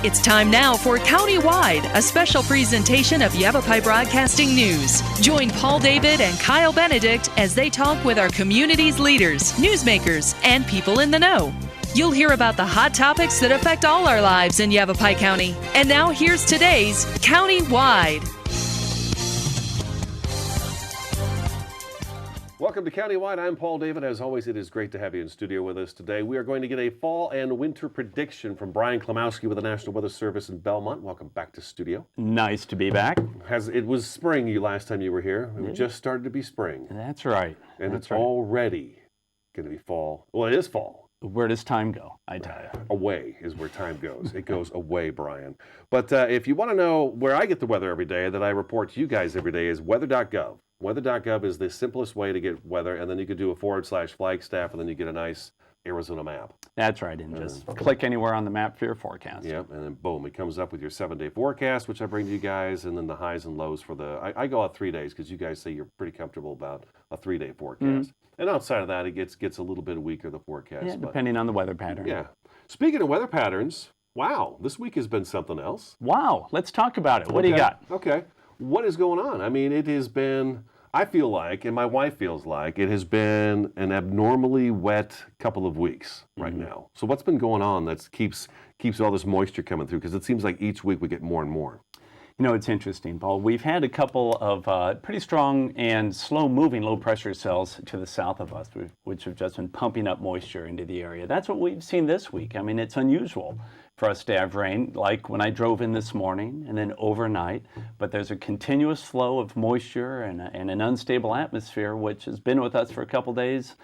It's time now for Countywide, a special presentation of Yavapai Broadcasting News. Join Paul David and Kyle Benedict as they talk with our community's leaders, newsmakers, and people in the know. You'll hear about the hot topics that affect all our lives in Yavapai County. And now here's today's Countywide. Welcome to Countywide. I'm Paul David. As always, it is great to have you in studio with us today. We are going to get a fall and winter prediction from Brian Klimowski with the National Weather Service in Belmont. Welcome back to studio. Nice to be back. It was spring last time you were here. It just started to be spring. That's right. And it's already going to be fall. Well, it is fall. Where does time go, I tell you? Away is where time goes. It goes away, Brian. But if you want to know where I get the weather every day that I report to you guys every day is weather.gov. Weather.gov is the simplest way to get weather, and then you could do a /Flagstaff, and then you get a nice Arizona map. That's right, and just click anywhere on the map for your forecast. Yep, and then boom, it comes up with your 7-day forecast, which I bring to you guys, and then the highs and lows for I go out 3 days, because you guys say you're pretty comfortable about a 3-day forecast. And outside of that, it gets a little bit weaker, the forecast. Yeah, depending on the weather pattern. Yeah. Speaking of weather patterns, wow, this week has been something else. Wow, let's talk about it. What do you got? Okay. What is going on? I mean, it has been... I feel like, and my wife feels like, it has been an abnormally wet couple of weeks right now. So what's been going on that keeps all this moisture coming through? Because it seems like each week we get more and more. You know, it's interesting, Paul. We've had a couple of pretty strong and slow-moving low-pressure cells to the south of us, which have just been pumping up moisture into the area. That's what we've seen this week. I mean, it's unusual for us to have rain, like when I drove in this morning and then overnight. But there's a continuous flow of moisture and an unstable atmosphere, which has been with us for a couple days.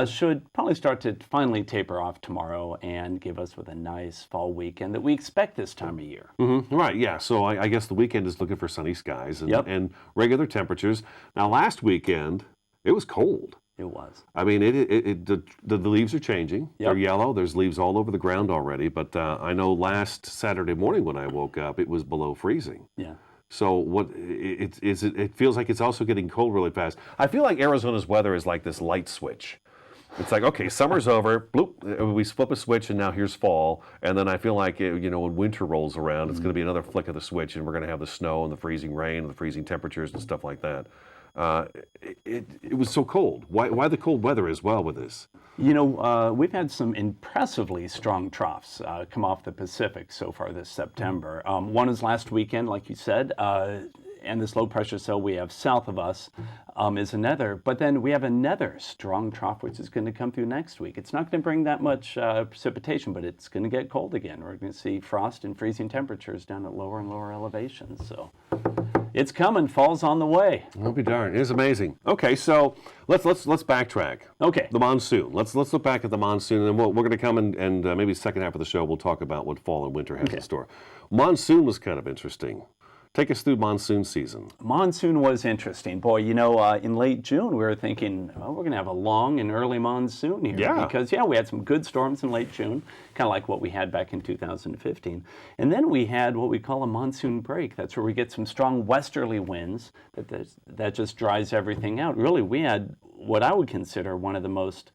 Should probably start to finally taper off tomorrow and give us with a nice fall weekend that we expect this time of year. Right, yeah. So I guess the weekend is looking for sunny skies and regular temperatures. Now, last weekend, it was cold. It was. I mean, the leaves are changing. Yep. They're yellow. There's leaves all over the ground already. But I know last Saturday morning when I woke up, it was below freezing. Yeah. So it feels like it's also getting cold really fast. I feel like Arizona's weather is like this light switch. It's like, okay, summer's over, bloop, we flip a switch and now here's fall. And then I feel like, when winter rolls around, it's going to be another flick of the switch and we're going to have the snow and the freezing rain and the freezing temperatures and stuff like that. It was so cold. Why the cold weather as well with this? You know, we've had some impressively strong troughs come off the Pacific so far this September. One is last weekend, like you said, and this low pressure cell we have south of us is another. But then we have another strong trough which is going to come through next week. It's not going to bring that much precipitation, but it's going to get cold again. We're going to see frost and freezing temperatures down at lower and lower elevations. So it's coming. Fall's on the way. I'll be darned. It is amazing. Okay, so let's backtrack. Okay. The monsoon. Let's look back at the monsoon, and then we're going to come and maybe the second half of the show we'll talk about what fall and winter has in store. Monsoon was kind of interesting. Take us through monsoon season. Monsoon was interesting. Boy, you know, in late June, we were thinking, we're going to have a long and early monsoon here. Yeah. Because, we had some good storms in late June, kind of like what we had back in 2015. And then we had what we call a monsoon break. That's where we get some strong westerly winds that just dries everything out. Really, we had what I would consider one of the most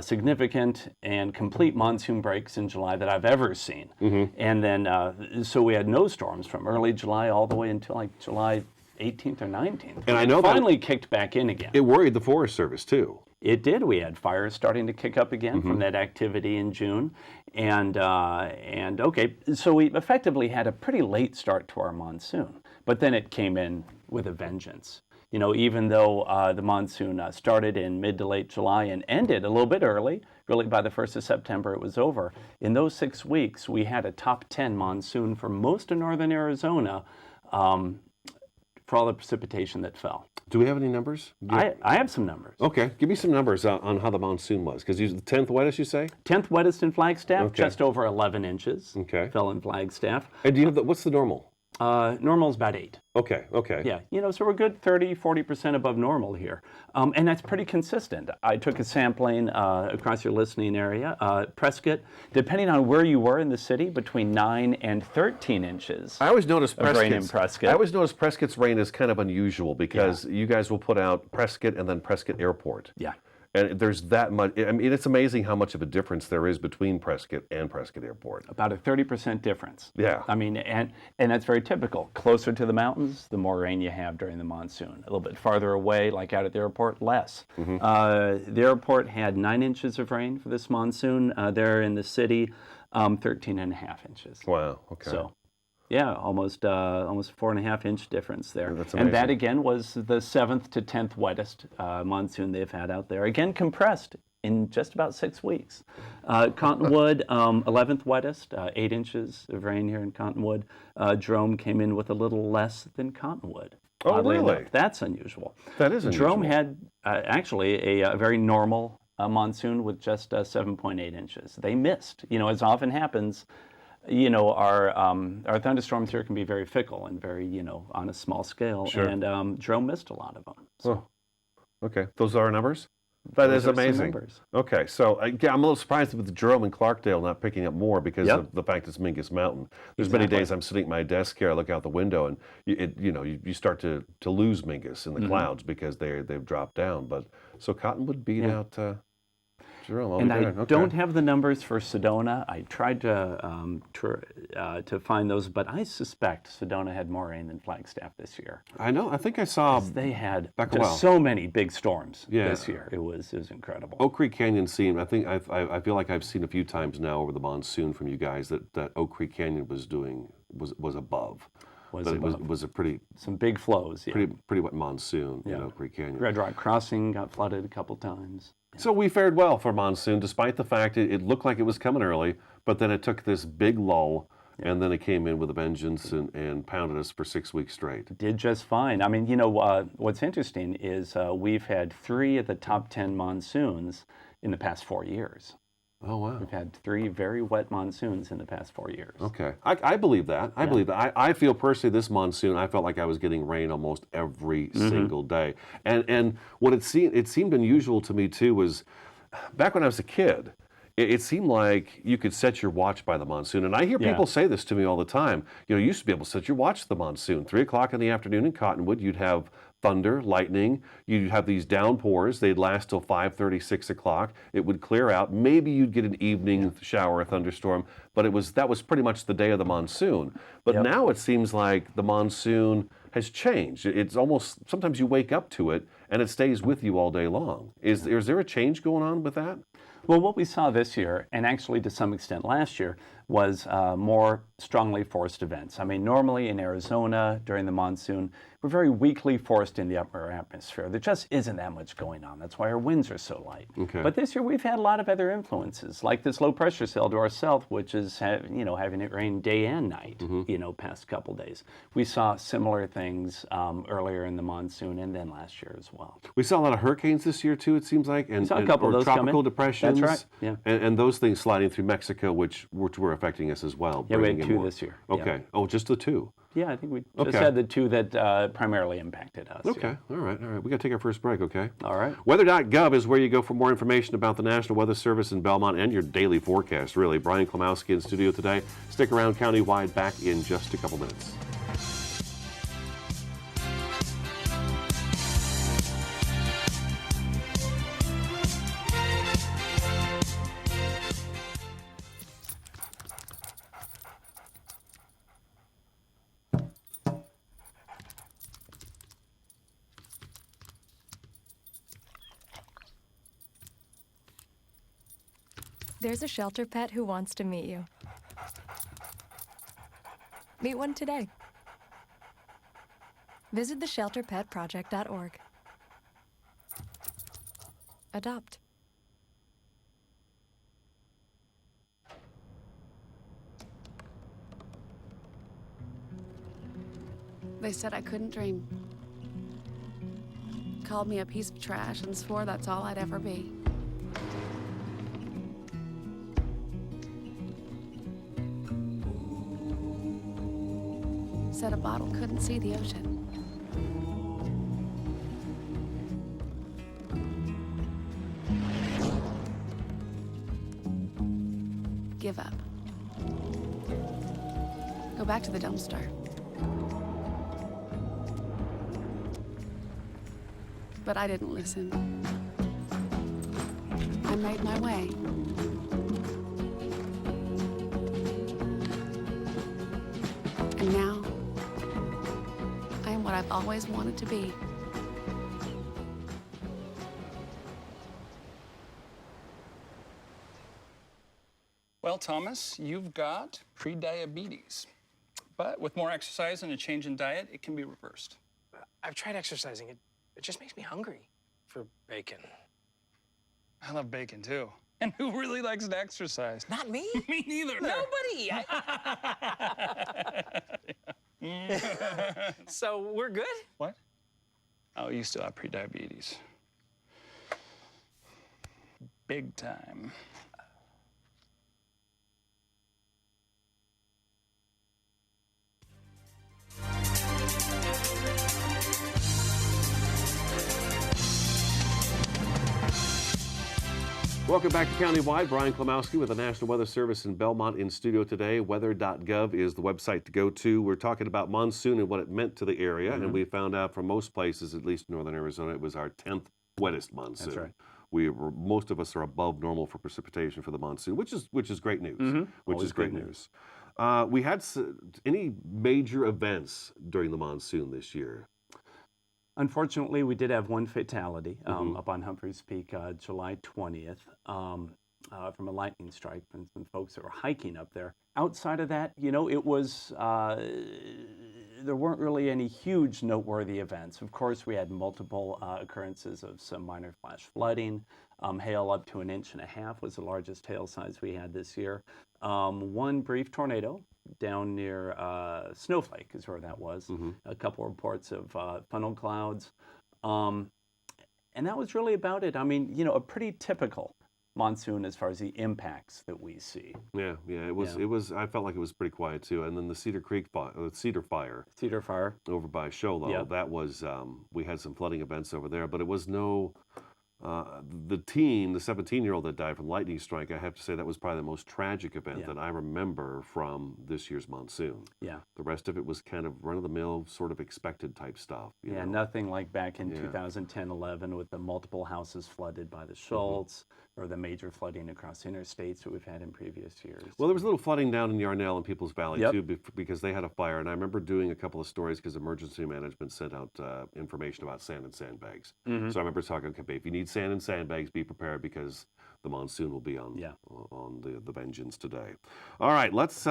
significant and complete monsoon breaks in July that I've ever seen. And then, so we had no storms from early July all the way until like July 18th or 19th. And I know finally kicked back in again. It worried the Forest Service too. It did. We had fires starting to kick up again from that activity in June. And okay, so we effectively had a pretty late start to our monsoon. But then it came in with a vengeance. You know, even though the monsoon started in mid to late July and ended a little bit early, really by the 1st of September it was over. In those 6 weeks, we had a top 10 monsoon for most of northern Arizona for all the precipitation that fell. Do we have any numbers? I have some numbers. Okay, give me some numbers on how the monsoon was. Because the 10th wettest, you say? 10th wettest in Flagstaff, Okay. just over 11 inches. Okay. Fell in Flagstaff. And do you know what's the normal? Normal's about 8. Okay. Yeah, you know, so we're good 30-40% above normal here. And that's pretty consistent. I took a sampling across your listening area. Prescott, depending on where you were in the city, between 9 and 13 inches. I always notice rain in Prescott. I always notice Prescott's rain is kind of unusual because you guys will put out Prescott and then Prescott Airport. Yeah. And there's that much. I mean, it's amazing how much of a difference there is between Prescott and Prescott Airport. About a 30% difference. Yeah. I mean, and that's very typical. Closer to the mountains, the more rain you have during the monsoon. A little bit farther away, like out at the airport, less. The airport had 9 inches of rain for this monsoon. There in the city, 13.5 inches. Wow. Okay. So, yeah, almost 4.5 inch difference there. That's and that amazing. again was the 7th to 10th wettest monsoon they've had out there. Again, compressed in just about 6 weeks. Cottonwood, 11th wettest, 8 inches of rain here in Cottonwood. Jerome came in with a little less than Cottonwood. Oh, Oddly really? enough. That's unusual. That is unusual. Jerome had actually a very normal monsoon with just 7.8 inches. They missed, as often happens. Our thunderstorms here can be very fickle and very, on a small scale. Sure. And Jerome missed a lot of them. So Okay. Those are our numbers? That those is are some amazing. numbers. Okay, so again, I'm a little surprised with Jerome and Clarkdale not picking up more because Yep. of the fact it's Mingus Mountain. There's many Exactly. days I'm sitting at my desk here, I look out the window, and you start to lose Mingus in the clouds because they've dropped down. But so Cottonwood beat out Jerome. I'll And be I darned. Okay. don't have the numbers for Sedona. I tried to find those, but I suspect Sedona had more rain than Flagstaff this year. I know. I think I saw They had Back a just while. so many big storms Yeah. this year. It was incredible. Oak Creek Canyon seemed. I think I feel like I've seen a few times now over the monsoon from you guys that Oak Creek Canyon was above. Was But above. it was a pretty Some big flows. Yeah. wet monsoon in Yeah. Oak Creek Canyon. Red Rock Crossing got flooded a couple times. So we fared well for monsoon, despite the fact it looked like it was coming early, but then it took this big lull, and then it came in with a vengeance and pounded us for 6 weeks straight. Did just fine. I mean, what's interesting is we've had 3 of the top 10 monsoons in the past 4 years. Oh, wow. We've had 3 very wet monsoons in the past 4 years. Okay. I believe that. I believe that. I feel personally this monsoon, I felt like I was getting rain almost every single day. And what it seemed unusual to me, too, was back when I was a kid, it seemed like you could set your watch by the monsoon. And I hear people say this to me all the time. You used to be able to set your watch to the monsoon. 3 o'clock in the afternoon in Cottonwood, you'd have thunder, lightning, you'd have these downpours. They'd last till 5:30, 6 o'clock. It would clear out. Maybe you'd get an evening shower, a thunderstorm, but that was pretty much the day of the monsoon. But now it seems like the monsoon has changed. It's almost, sometimes you wake up to it and it stays with you all day long. Is there a change going on with that? Well, what we saw this year, and actually to some extent last year, was more strongly forced events. I mean, normally in Arizona during the monsoon, we're very weakly forced in the upper atmosphere. There just isn't that much going on. That's why our winds are so light. Okay. But this year we've had a lot of other influences, like this low pressure cell to our south, which is having it rain day and night, past couple days. We saw similar things earlier in the monsoon and then last year as well. We saw a lot of hurricanes this year too, it seems like, and saw a couple of or those come tropical in. depressions. That's right, yeah. And those things sliding through Mexico, which were affecting us as well. Yeah, we bringing had in 2 more. this year. Okay. Yeah. Oh, just the 2. Yeah, I think we just Okay. had the 2 that primarily impacted us. Okay. All right. We got to take our first break, okay? All right. Weather.gov is where you go for more information about the National Weather Service in Belmont and your daily forecast, really. Brian Klimowski in studio today. Stick around, countywide, back in just a couple minutes. There's a shelter pet who wants to meet you. Meet one today. Visit theshelterpetproject.org. Adopt. They said I couldn't dream. Called me a piece of trash and swore that's all I'd ever be. Said a bottle couldn't see the ocean. Give up. Go back to the dumpster. But I didn't listen. I made my way. And now, I am what I've always wanted to be. Well, Thomas, you've got prediabetes. But with more exercise and a change in diet, it can be reversed. I've tried exercising. It just makes me hungry for bacon. I love bacon, too. And who really likes to exercise? Not me. Me neither. Nobody. So we're good? What? Oh, you still have prediabetes. Big time. Welcome back to Countywide. Brian Klimowski with the National Weather Service in Belmont in studio today. Weather.gov is the website to go to. We're talking about monsoon and what it meant to the area, and we found out from most places, at least in northern Arizona, it was our 10th wettest monsoon. That's right. Most of us are above normal for precipitation for the monsoon, which is great news. Which Always is great good news. We had any major events during the monsoon this year? Unfortunately, we did have one fatality up on Humphreys Peak, July 20th, from a lightning strike from some folks that were hiking up there. Outside of that, it was, there weren't really any huge noteworthy events. Of course, we had multiple occurrences of some minor flash flooding. Hail up to 1.5 inches was the largest hail size we had this year. One brief tornado down near Snowflake is where that was. A couple reports of funnel clouds. And that was really about it. I mean, a pretty typical monsoon as far as the impacts that we see. Yeah, it was. I felt like it was pretty quiet too. And then the Cedar Fire over by Show Low. That was. We had some flooding events over there, but it was no. The 17-year-old that died from lightning strike, I have to say that was probably the most tragic event that I remember from this year's monsoon. Yeah. The rest of it was kind of run-of-the-mill, sort of expected type stuff. You know? Nothing like back in 2010-11 with the multiple houses flooded by the Schultz or the major flooding across interstates that we've had in previous years. Well, there was a little flooding down in Yarnell and Peoples Valley too, because they had a fire. And I remember doing a couple of stories because emergency management sent out information about sand and sandbags. So I remember talking, okay, if you need sand and sandbags, be prepared because the monsoon will be on the vengeance today. All right, let's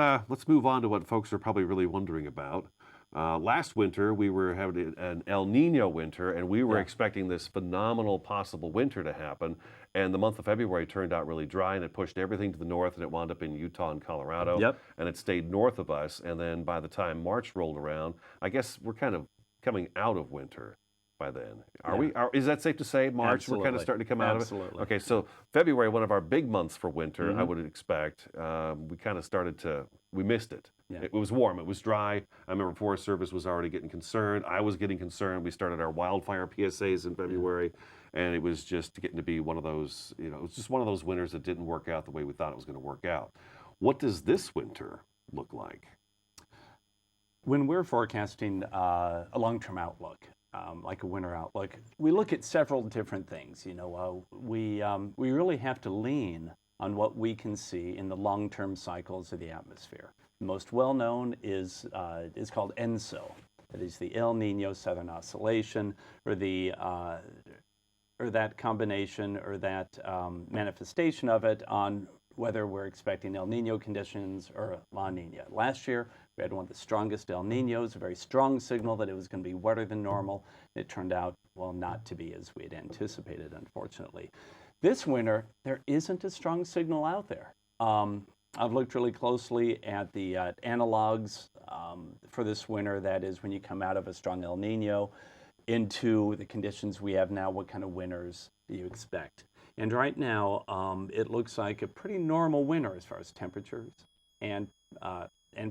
move on to what folks are probably really wondering about. Last winter, we were having an El Nino winter, and we were expecting this phenomenal possible winter to happen. And the month of February turned out really dry, and it pushed everything to the north, and it wound up in Utah and Colorado. And it stayed north of us. And then by the time March rolled around, I guess we're kind of coming out of winter by then. Is that safe to say? March, Absolutely. we're kind of starting to come out of it? Absolutely. Okay, so February, one of our big months for winter, I would expect. We kind of we missed it. It was warm, it was dry. I remember Forest Service was already getting concerned. I was getting concerned. We started our wildfire PSAs in February, and it was just getting to be one of those, it was just one of those winters that didn't work out the way we thought it was going to work out. What does this winter look like? When we're forecasting a long-term outlook, like a winter outlook, we look at several different things. We really have to lean on what we can see in the long-term cycles of the atmosphere. The most well-known is called ENSO. That is the El Nino Southern Oscillation, or that combination or that manifestation of it on whether we're expecting El Nino conditions or La Nina. Last year, we had one of the strongest El Ninos, a very strong signal that it was going to be wetter than normal. It turned out, not to be as we had anticipated, unfortunately. This winter, there isn't a strong signal out there. I've looked really closely at the analogs for this winter. That is, when you come out of a strong El Nino into the conditions we have now, what kind of winters do you expect? And right now, it looks like a pretty normal winter as far as temperatures and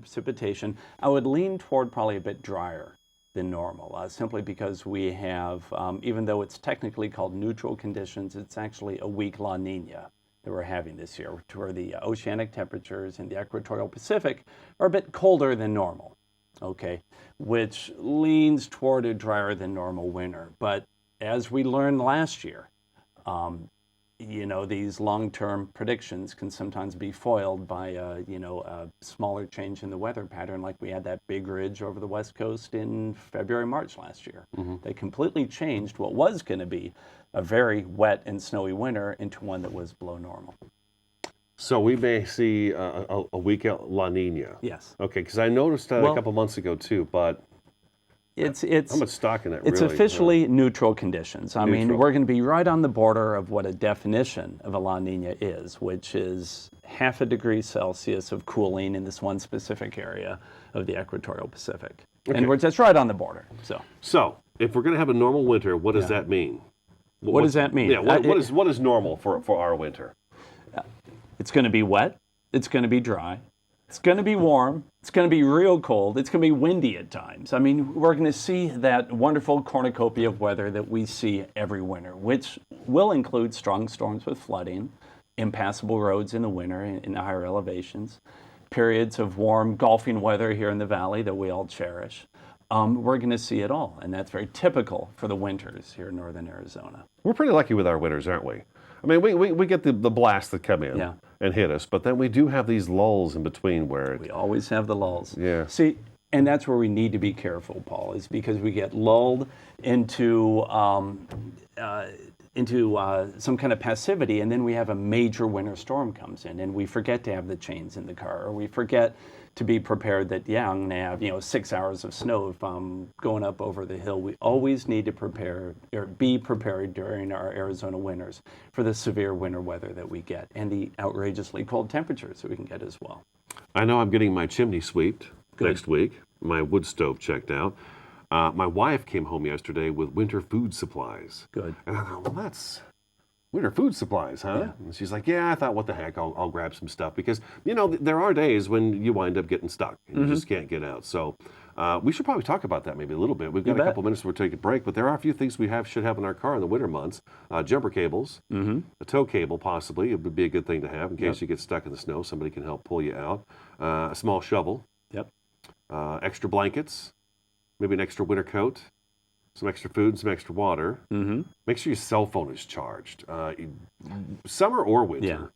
precipitation. I would lean toward probably a bit drier than normal, simply because we have, even though it's technically called neutral conditions, it's actually a weak La Nina that we're having this year, where the oceanic temperatures in the equatorial Pacific are a bit colder than normal, which leans toward a drier than normal winter. But as we learned last year, these long-term predictions can sometimes be foiled by a smaller change in the weather pattern, like we had that big ridge over the West Coast in February, March last year. They completely changed what was going to be a very wet and snowy winter into one that was below normal. So we may see a weak La Nina. Yes. Okay, because I noticed that a couple months ago too, but it's how much stock in it? It's really? officially neutral conditions. I mean, we're going to be right on the border of what a definition of a La Nina is, which is 0.5 degree Celsius of cooling in this one specific area of the equatorial Pacific. Okay. And we're just right on the border. So if we're going to have a normal winter, what does that mean? What does that mean? Yeah, what is normal for our winter? It's going to be wet. It's going to be dry. It's going to be warm. It's going to be real cold. It's going to be windy at times. I mean, we're going to see that wonderful cornucopia of weather that we see every winter, which will include strong storms with flooding, impassable roads in the winter in the higher elevations, periods of warm golfing weather here in the valley that we all cherish. We're going to see it all, and that's very typical for the winters here in northern Arizona. We're pretty lucky with our winters, aren't we? I mean, we get the blasts that come in and hit us, but then we do have these lulls in between where we always have the lulls. Yeah. See, and that's where we need to be careful, Paul, is because we get lulled into some kind of passivity, and then we have a major winter storm comes in, and we forget to have the chains in the car, or we forget to be prepared that, I'm going to have, 6 hours of snow if I'm going up over the hill. We always need to prepare or be prepared during our Arizona winters for the severe winter weather that we get and the outrageously cold temperatures that we can get as well. I know I'm getting my chimney swept next week, my wood stove checked out. My wife came home yesterday with winter food supplies. Good. And I thought, well, that's winter food supplies, huh? Yeah. And she's like, yeah, I thought, what the heck, I'll grab some stuff. Because, there are days when you wind up getting stuck and you just can't get out. So we should probably talk about that maybe a little bit. We've got a couple minutes before we take a break, but there are a few things we should have in our car in the winter months. Jumper cables, a tow cable possibly. It would be a good thing to have in case you get stuck in the snow. Somebody can help pull you out. A small shovel. Yep. Extra blankets. Maybe an extra winter coat, some extra food, some extra water. Make sure your cell phone is charged, summer or winter.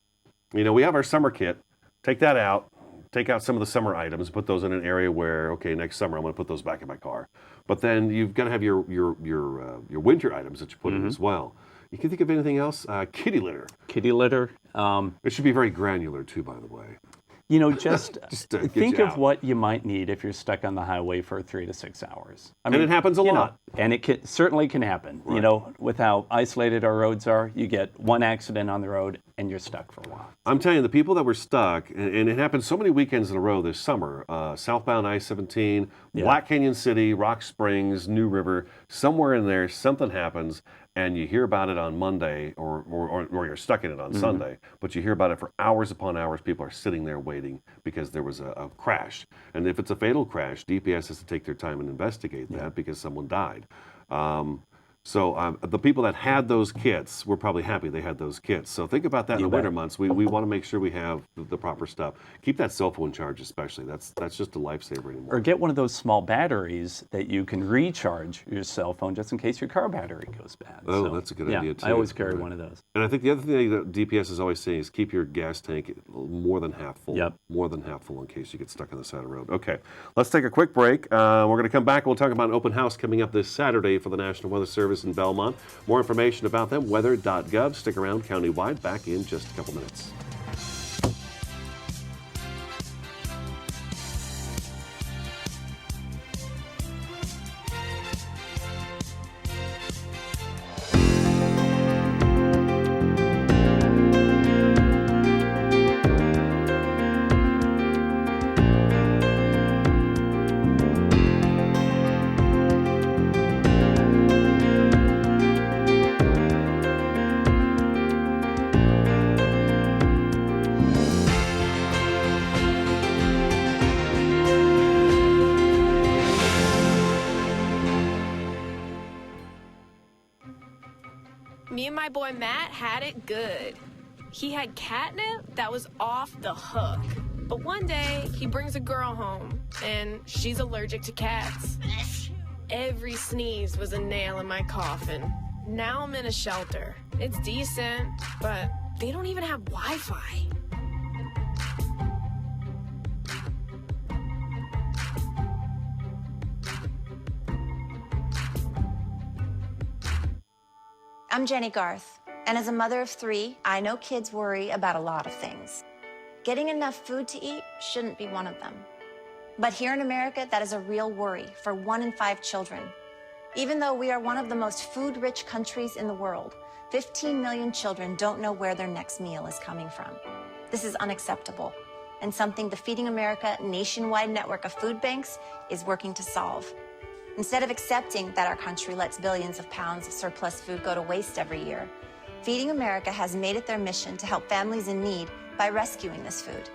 Yeah. We have our summer kit. Take that out. Take out some of the summer items. Put those in an area where, okay, next summer I'm going to put those back in my car. But then you've got to have your winter items that you put in as well. You can think of anything else? Kitty litter. Kitty litter. It should be very granular too, by the way. Just think of what you might need if you're stuck on the highway for 3 to 6 hours. I mean, it happens a lot. And it certainly can happen. Right. With how isolated our roads are, you get one accident on the road and you're stuck for a while. I'm telling you, the people that were stuck, and it happened so many weekends in a row this summer, southbound I-17, Black Canyon City, Rock Springs, New River, somewhere in there, something happens, and you hear about it on Monday, or you're stuck in it on Sunday, but you hear about it for hours upon hours. People are sitting there waiting because there was a crash. And if it's a fatal crash, DPS has to take their time and investigate that because someone died. So the people that had those kits were probably happy they had those kits. So think about that in the winter months. We want to make sure we have the proper stuff. Keep that cell phone charged especially. That's just a lifesaver anymore. Or get one of those small batteries that you can recharge your cell phone just in case your car battery goes bad. Oh, that's a good idea too. I always carry one of those. And I think the other thing that DPS is always saying is keep your gas tank more than half full. Yep. More than half full in case you get stuck on the side of the road. Okay, let's take a quick break. We're going to come back and we'll talk about an open house coming up this Saturday for the National Weather Service in Belmont. More information about them, weather.gov. Stick around, countywide. Back in just a couple minutes. Me and my boy Matt had it good. He had catnip that was off the hook. But one day, he brings a girl home, and she's allergic to cats. Every sneeze was a nail in my coffin. Now I'm in a shelter. It's decent, but they don't even have Wi-Fi. I'm Jenny Garth, and as a mother of 3, I know kids worry about a lot of things. Getting enough food to eat shouldn't be one of them. But here in America, that is a real worry for 1 in 5 children. Even though we are one of the most food-rich countries in the world, 15 million children don't know where their next meal is coming from. This is unacceptable, and something the Feeding America nationwide network of food banks is working to solve. Instead of accepting that our country lets billions of pounds of surplus food go to waste every year, Feeding America has made it their mission to help families in need by rescuing this food.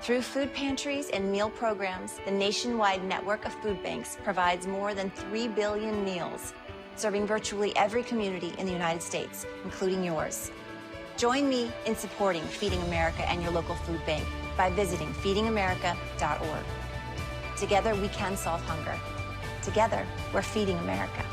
Through food pantries and meal programs, the nationwide network of food banks provides more than 3 billion meals, serving virtually every community in the United States, including yours. Join me in supporting Feeding America and your local food bank by visiting feedingamerica.org. Together, we can solve hunger. Together, we're Feeding America.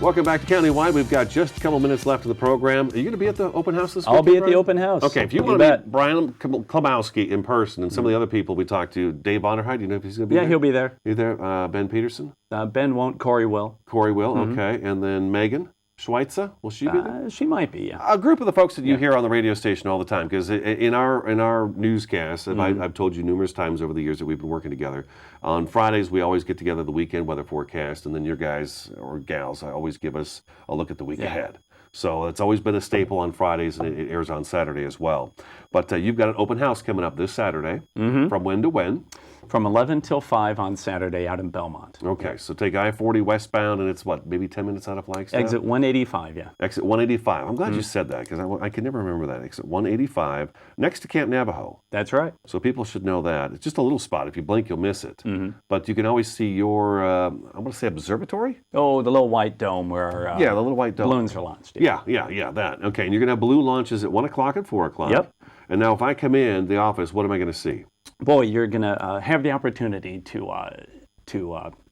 Welcome back to Countywide. We've got just a couple minutes left of the program. Are you going to be at the open house this week? I'll be at the open house. Okay, if you want to meet Brian Klimowski in person and some of the other people we talked to, Dave Bonnerheit, do you know if he's going to be there? Yeah, he'll be there. You there? Ben Peterson? Ben won't. Corey will. Corey will, okay. And then Megan Schweitzer, will she be there? She might be, yeah. A group of the folks that you hear on the radio station all the time, because in our newscasts, and I've told you numerous times over the years that we've been working together, on Fridays we always get together the weekend weather forecast, and then your guys or gals always give us a look at the week ahead. So it's always been a staple on Fridays, and it airs on Saturday as well. But you've got an open house coming up this Saturday. From when to when? From 11 till 5 on Saturday out in Belmont. Okay, so take I-40 westbound, and it's what, maybe 10 minutes out of Flagstaff? Exit 185, yeah. Exit 185. I'm glad you said that, because I can never remember that. Exit 185, next to Camp Navajo. That's right. So people should know that. It's just a little spot. If you blink, you'll miss it. But you can always see your, I'm going to say observatory? Oh, the little white dome where the little white dome. balloons are launched. Yeah, that. Okay, and you're going to have balloon launches at 1 o'clock and 4 o'clock. Yep. And now if I come in the office, what am I going to see? Boy, you're going to have the opportunity to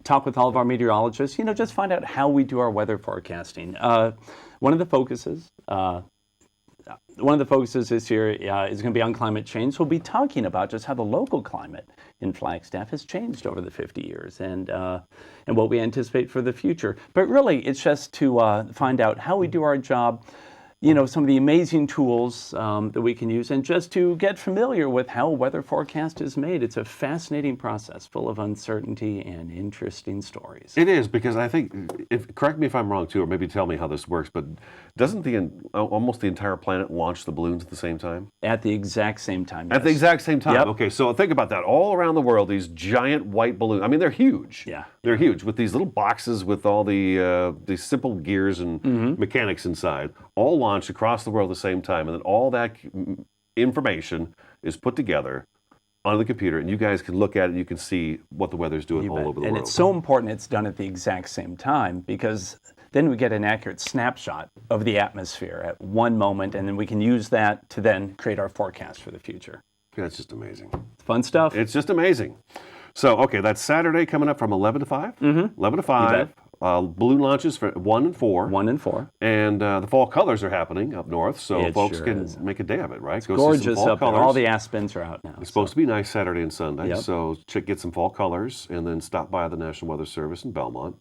talk with all of our meteorologists, just find out how we do our weather forecasting. One of the focuses this year is going to be on climate change. So we'll be talking about just how the local climate in Flagstaff has changed over the 50 years and what we anticipate for the future. But really, it's just to find out how we do our job, some of the amazing tools that we can use, and just to get familiar with how a weather forecast is made. It's a fascinating process full of uncertainty and interesting stories. It is, because I think, correct me if I'm wrong too, or maybe tell me how this works, but doesn't almost the entire planet launch the balloons at the same time? At the exact same time, yes. At the exact same time? Yep. Okay, so think about that. All around the world, these giant white balloons, I mean, they're huge. Yeah. They're huge, with these little boxes with all the simple gears and mechanics inside, all launched across the world at the same time, and then all that information is put together on the computer, and you guys can look at it and you can see what the weather's doing all over the world. And it's so important it's done at the exact same time, because then we get an accurate snapshot of the atmosphere at one moment, and then we can use that to then create our forecast for the future. That's just amazing. Fun stuff. It's just amazing. So, okay, that's Saturday coming up from 11 to 5? 11 to 5. Balloon launches for 1 and 4. 1 and 4. And the fall colors are happening up north, so folks can make a day of it, right? Go see some gorgeous fall up there. colors. All the aspens are out now. It's supposed to be nice Saturday and Sunday, so get some fall colors, and then stop by the National Weather Service in Belmont.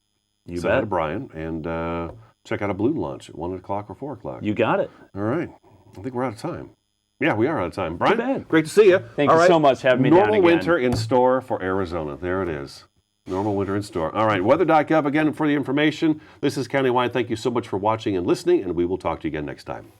You say bet. hi to Brian, and check out a balloon launch at 1 o'clock or 4 o'clock. You got it. All right. I think we're out of time. Yeah, we are out of time. Brian, Too bad. Great to see you. Thank you so much for having me down again. Normal winter in store for Arizona. There it is. Normal winter in store. All right, weather.gov again for the information. This is Countywide. Thank you so much for watching and listening, and we will talk to you again next time.